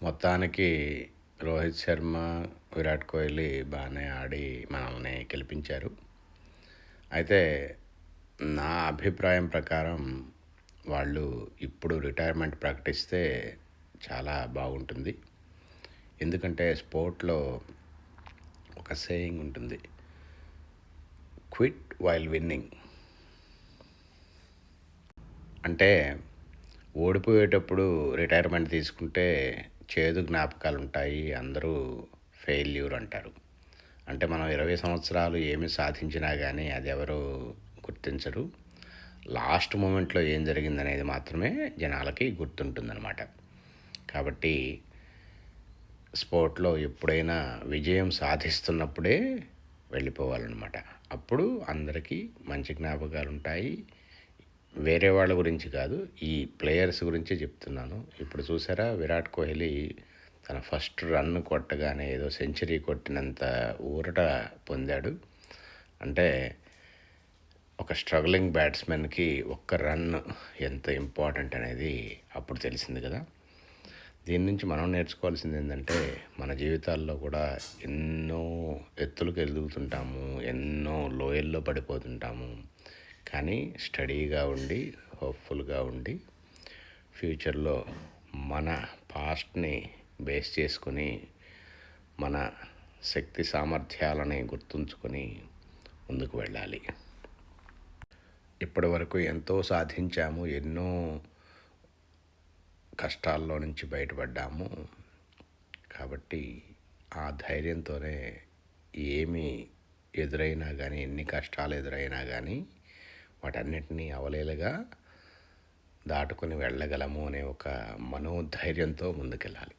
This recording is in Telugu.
మొత్తానికి రోహిత్ శర్మ, విరాట్ కోహ్లీ బాగానే ఆడి మనల్ని గెలిపించారు. అయితే నా అభిప్రాయం ప్రకారం వాళ్ళు ఇప్పుడు రిటైర్మెంట్ ప్రకటిస్తే చాలా బాగుంటుంది. ఎందుకంటే స్పోర్ట్‌లో ఒక సేయింగ్ ఉంటుంది, క్విట్ వైల్ విన్నింగ్. అంటే ఓడిపోయేటప్పుడు రిటైర్మెంట్ తీసుకుంటే చేదు జ్ఞాపకాలు ఉంటాయి, అందరూ ఫెయిల్యూర్ అంటారు. అంటే మనం 20 సంవత్సరాలు ఏమి సాధించినా కానీ అది ఎవరు గుర్తించరు. లాస్ట్ మూమెంట్లో ఏం జరిగిందనేది మాత్రమే జనాలకి గుర్తుంటుందన్నమాట. కాబట్టి స్పోర్ట్‌లో ఎప్పుడైనా విజయం సాధిస్తున్నప్పుడే వెళ్ళిపోవాలన్నమాట. అప్పుడు అందరికీ మంచి జ్ఞాపకాలు ఉంటాయి. వేరే వాళ్ళ గురించి కాదు, ఈ ప్లేయర్స్ గురించే చెప్తున్నాను. ఇప్పుడు చూసారా, విరాట్ కోహ్లీ తన ఫస్ట్ రన్ కొట్టగానే ఏదో సెంచరీ కొట్టినంత ఊరట పొందాడు. అంటే ఒక స్ట్రగ్లింగ్ బ్యాట్స్మెన్కి ఒక్క రన్ ఎంత ఇంపార్టెంట్ అనేది అప్పుడు తెలిసింది కదా. దీని నుంచి మనం నేర్చుకోవాల్సింది ఏంటంటే, మన జీవితాల్లో కూడా ఎన్నో ఎత్తులకు ఎదుగుతుంటాము, ఎన్నో లోయల్లో పడిపోతుంటాము. కానీ స్టడీగా ఉండి, హోప్ఫుల్గా ఉండి, ఫ్యూచర్లో మన పాస్ట్ని బేస్ చేసుకొని మన శక్తి సామర్థ్యాలని గుర్తుంచుకొని ముందుకు వెళ్ళాలి. ఇప్పటి వరకు ఎంతో సాధించాము, ఎన్నో కష్టాల్లో నుంచి బయటపడ్డాము. కాబట్టి ఆ ధైర్యంతోనే ఏమి ఎదురైనా కానీ, ఎన్ని కష్టాలు ఎదురైనా కానీ వాటన్నిటినీ అవలీలగా దాటుకొని వెళ్ళగలము అనే ఒక మనోధైర్యంతో ముందుకెళ్ళాలి.